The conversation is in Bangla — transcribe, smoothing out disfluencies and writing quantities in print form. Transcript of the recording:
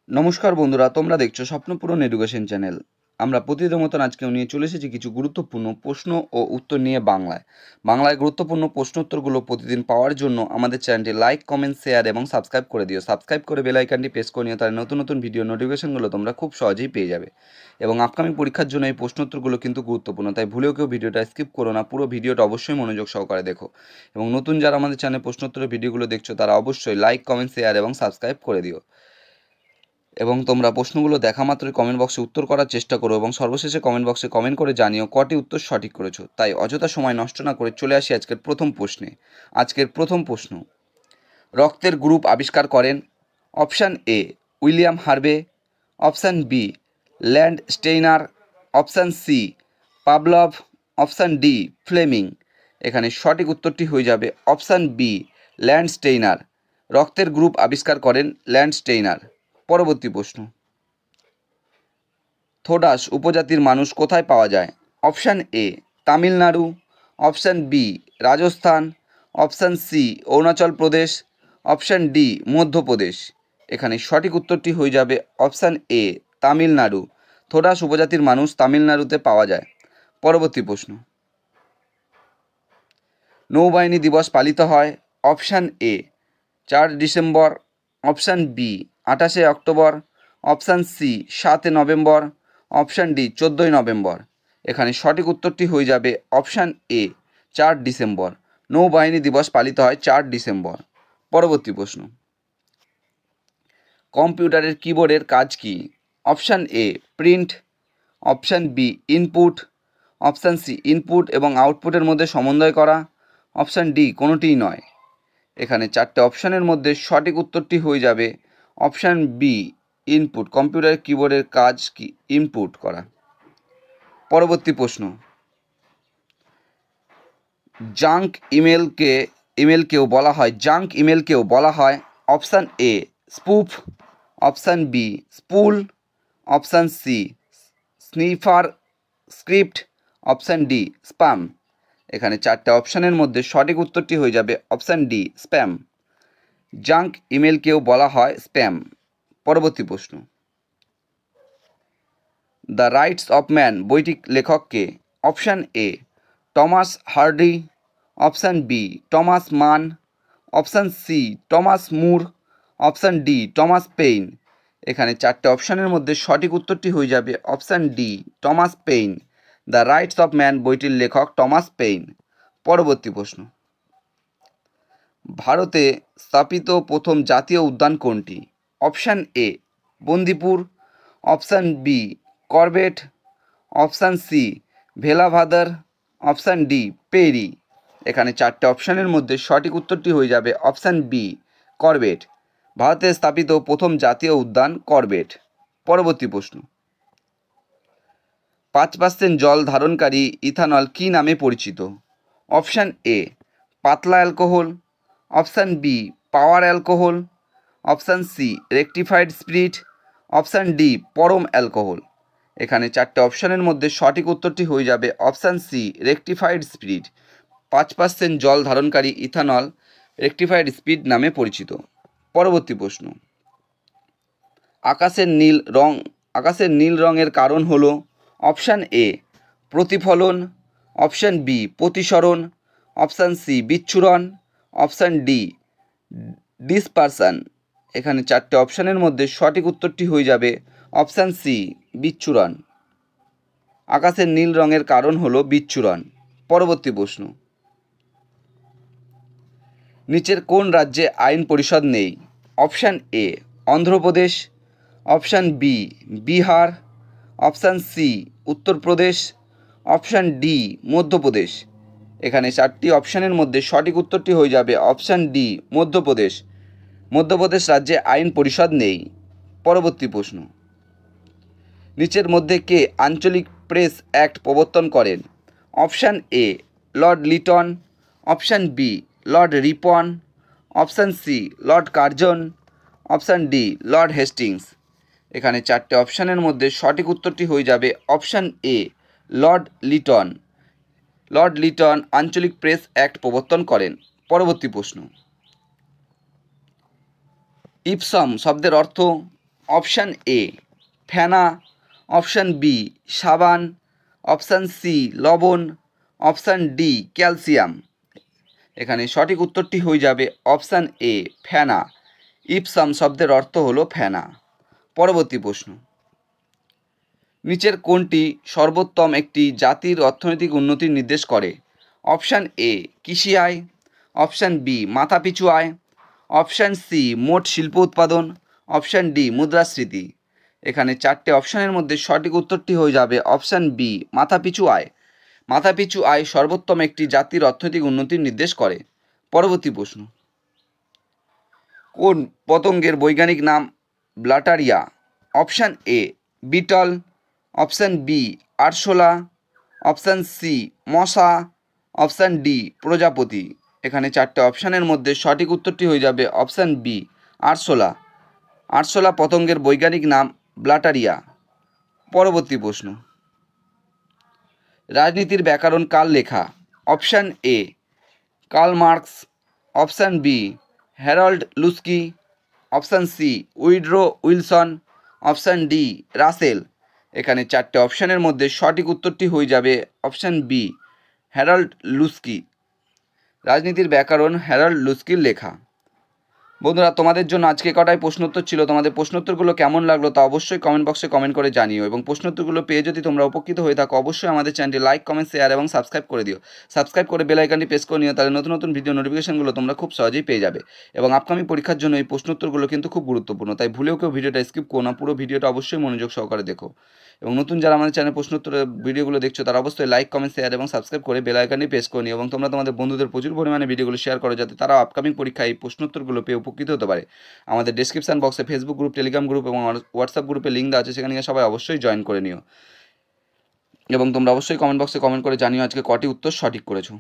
নমস্কার বন্ধুরা, তোমরা দেখছো স্বপ্নপূরণ এডুকেশন চ্যানেল। আমরা প্রতিদিনের মতন আজকেও নিয়ে চলে এসেছি কিছু গুরুত্বপূর্ণ প্রশ্ন ও উত্তর নিয়ে বাংলায় গুরুত্বপূর্ণ প্রশ্ন উত্তরগুলো প্রতিদিন পাওয়ার জন্য আমাদের চ্যানেলটি লাইক, কমেন্ট, শেয়ার এবং সাবস্ক্রাইব করে দিও। সাবস্ক্রাইব করে বেল আইকনটি প্রেস করে নিও, তাহলে নতুন নতুন ভিডিও নোটিফিকেশনগুলো তোমরা খুব সহজেই পেয়ে যাবে। এবং আপকামিং পরীক্ষার জন্য এই প্রশ্ন উত্তরগুলো কিন্তু গুরুত্বপূর্ণ, তাই ভুলেও কেউ ভিডিওটা স্কিপ করো না, পুরো ভিডিওটা অবশ্যই মনোযোগ সহকারে দেখো। এবং নতুন যারা আমাদের চ্যানেলে প্রশ্ন উত্তরের ভিডিওগুলো দেখছো তারা অবশ্যই লাইক, কমেন্ট, শেয়ার এবং সাবস্ক্রাইব করে দিও। এবং তোমরা প্রশ্নগুলো দেখা মাত্রই কমেন্ট বক্সে উত্তর করার চেষ্টা করো এবং সর্বশেষে কমেন্ট বক্সে কমেন্ট করে জানিও কটি উত্তর সঠিক করেছো। তাই অযথা সময় নষ্ট না করে চলে আসি আজকের প্রথম প্রশ্নে। আজকের প্রথম প্রশ্ন, রক্তের গ্রুপ আবিষ্কার করেন? Option A William Harvey, option B Landsteiner, option C Pavlov, option D Fleming. এখানে সঠিক উত্তরটি হয়ে যাবে অপশান বি ল্যান্ড স্টেইনার। রক্তের গ্রুপ আবিষ্কার করেন ল্যান্ড স্টেইনার। পরবর্তী প্রশ্ন, থোডাস উপজাতির মানুষ কোথায় পাওয়া যায়? Option A Tamil Nadu, option B Rajasthan, option C Arunachal Pradesh, option D Madhya Pradesh. এখানে সঠিক উত্তরটি হয়ে যাবে অপশান এ তামিলনাড়ু। থোডাস উপজাতির মানুষ তামিলনাড়ুতে পাওয়া যায়। পরবর্তী প্রশ্ন, নৌবাহিনী দিবস পালিত হয়? Option A 4 December, option B 28 October, option C 7 November, option D 14 November. এখানে সঠিক উত্তরটি হয়ে যাবে অপশান এ 4 ডিসেম্বর। নৌবাহিনী দিবস পালিত হয় 4 ডিসেম্বর। পরবর্তী প্রশ্ন, কম্পিউটারের কিবোর্ডের কাজ কি? Option A print, option B input, option C input এবং আউটপুটের মধ্যে সমন্বয় করা, অপশান ডি কোনোটিই নয়। এখানে 4টে অপশানের মধ্যে সঠিক উত্তরটি হয়ে যাবে অপশান বি ইনপুট। কম্পিউটার কিবোর্ডের কাজ কি? ইনপুট করা। পরবর্তী প্রশ্ন, জাঙ্ক ইমেলকেও বলা হয় option A spoof, option B spool, option C sniffer script, option D spam. এখানে 4টে অপশানের মধ্যে সঠিক উত্তরটি হয়ে যাবে অপশান ডি স্প্যাম। জাঙ্ক ইমেলকেও বলা হয় স্প্যাম। পরবর্তী প্রশ্ন, দ্য রাইটস অফ ম্যান বইটির লেখক কে? Option A Thomas Hardy, option B Thomas Mann, option C Thomas Moore, option D Thomas Paine. এখানে 4টে অপশানের মধ্যে সঠিক উত্তরটি হয়ে যাবে option D Thomas Paine. The rights of man বইটির লেখক টমাস পেইন। পরবর্তী প্রশ্ন, ভারতে স্থাপিত প্রথম জাতীয় উদ্যান কোনটি? Option A Bandipur, option B Corbett, option C Velavadar, option D পেরি। এখানে 4টে অপশানের মধ্যে সঠিক উত্তরটি হয়ে যাবে অপশান বি করবেট। ভারতে স্থাপিত প্রথম জাতীয় উদ্যান করবেট। পরবর্তী প্রশ্ন, 5% জল ধারণকারী ইথানল কী নামে পরিচিত? অপশান এ পাতলা alcohol, option B power alcohol, option C rectified spirit, option D পরম অ্যালকোহল। এখানে 4টে অপশানের মধ্যে সঠিক উত্তরটি হয়ে যাবে অপশান সি রেকটিফাইড স্পিরিট। 5% জল ধারণকারী ইথানল রেকটিফাইড স্পিরিট নামে পরিচিত। পরবর্তী প্রশ্ন, আকাশের নীল রঙের কারণ হলো? অপশান এ প্রতিফলন, অপশান বি প্রতিসরণ, অপশান সি বিচ্ছুরণ, অপশান ডি ডিসপারশন। এখানে 4টে অপশানের মধ্যে সঠিক উত্তরটি হয়ে যাবে অপশান সি বিচ্ছুরণ। আকাশের নীল রঙের কারণ হলো বিচ্ছুরণ। পরবর্তী প্রশ্ন, নিচের কোন রাজ্যে আইন পরিষদ নেই? Option A Andhra Pradesh, option B Bihar, option C Uttar Pradesh, option D Madhya Pradesh. এখানে 4টি অপশানের মধ্যে সঠিক উত্তরটি হয়ে যাবে অপশান ডি মধ্যপ্রদেশ। মধ্যপ্রদেশ রাজ্যে আইন পরিষদ নেই। পরবর্তী প্রশ্ন, নিচের মধ্যে কে আঞ্চলিক প্রেস অ্যাক্ট প্রবর্তন করেন? Option A Lord Lytton, option B Lord Ripon, option C Lord Curzon, option D Lord Hastings. এখানে 4টে অপশানের মধ্যে সঠিক উত্তরটি হয়ে যাবে option A Lord Lytton. Lord Lytton আঞ্চলিক প্রেস অ্যাক্ট প্রবর্তন করেন। পরবর্তী প্রশ্ন, ইপসম শব্দের অর্থ? অপশান এ ফেনা, অপশান বি সাবান, অপশান সি লবণ, অপশান ডি ক্যালসিয়াম। এখানে সঠিক উত্তরটি হয়ে যাবে অপশান এ ফেনা। ইপসাম শব্দের অর্থ হলো ফেনা। পরবর্তী প্রশ্ন, নিচের কোনটি সর্বোত্তম একটি জাতির অর্থনৈতিক উন্নতির নির্দেশ করে? অপশান এ কৃষি আয়, অপশান বি মাথাপিছু আয়, অপশান সি মোট শিল্প উৎপাদন, অপশান ডি মুদ্রাস্ফীতি। এখানে চারটে অপশানের মধ্যে সঠিক উত্তরটি হয়ে যাবে অপশান বি মাথাপিছু আয়। মাথাপিছু আয় সর্বোত্তম একটি জাতির অর্থনৈতিক উন্নতির নির্দেশ করে। পরবর্তী প্রশ্ন, কোন পতঙ্গের বৈজ্ঞানিক নাম ব্লাটারিয়া? Option A beetle, option B আরশোলা, অপশান সি মশা, অপশান ডি প্রজাপতি। এখানে চারটে অপশানের মধ্যে সঠিক উত্তরটি হয়ে যাবে অপশান বি আরশোলা। আরশোলা পতঙ্গের বৈজ্ঞানিক নাম ব্লাটারিয়া। পরবর্তী প্রশ্ন, রাজনীতির ব্যাকরণ কার লেখা? Option A Karl Marx, option B Harold Laski, option C Woodrow Wilson, option D Russell. এখানে চারটে অপশানের মধ্যে সঠিক উত্তরটি হয়ে যাবে অপশান বি হ্যারল্ড লুস্কি। রাজনীতির ব্যাকরণ হ্যারল্ড লুস্কির লেখা। বন্ধুরা, তোমাদের জন্য আজকে কটাই প্রশ্নোত্তর ছিল। তোমাদের প্রশ্নোত্তরগুলো কেমন লাগলো তা অবশ্যই কমেন্ট বক্সে কমেন্ট করে জানিও, এবং প্রশ্নোত্তরগুলো পেয়ে যদি তোমরা উপকৃত হয়ে থাকো অবশ্যই আমাদের চ্যানেলটি লাইক, কমেন্ট, শেয়ার এবং সাবস্ক্রাইব করে দিও। সাবস্ক্রাইব করে বেল আইকনটি প্রেস করে নিও, তাহলে নতুন নতুন ভিডিও নোটিফিকেশনগুলো তোমরা খুব সহজেই পেয়ে যাবে। এবং আপকামিং পরীক্ষার জন্য এই প্রশ্নোত্তরগুলো কিন্তু খুব গুরুত্বপূর্ণ, তাই ভুলেও কেউ ভিডিওটা স্কিপ করো না, পুরো ভিডিওটা অবশ্যই মনোযোগ সহকারে দেখো। এবং নতুন যারা আমাদের চ্যানেল প্রশ্নোত্তরের ভিডিওগুলো দেখছো তারা অবশ্যই লাইক, কমেন্ট, শেয়ার এবং সাবস্ক্রাইব করে বেল আইকনটি প্রেস করে নিও, এবং তোমরা তোমাদের বন্ধুদের প্রচুর পরিমাণে ভিডিওগুলো শেয়ার করো যাতে তারা আপকামিং পরীক্ষায় এই প্রশ্নোত্তরগুলো পেয়ে উপকৃত হতে পারে। আমাদের ডেসক্রিপশন বক্সে ফেসবুক গ্রুপ, টেলিগ্রাম গ্রুপ এবং হোয়াটসঅ্যাপ গ্রুপে লিঙ্ক দেওয়া আছে, সেখানে গিয়ে সবাই অবশ্যই জয়েন করে নিও। এবং তোমরা অবশ্যই কমেন্ট বক্সে কমেন্ট করে জানিও আজকে কটি উত্তর সঠিক করেছো।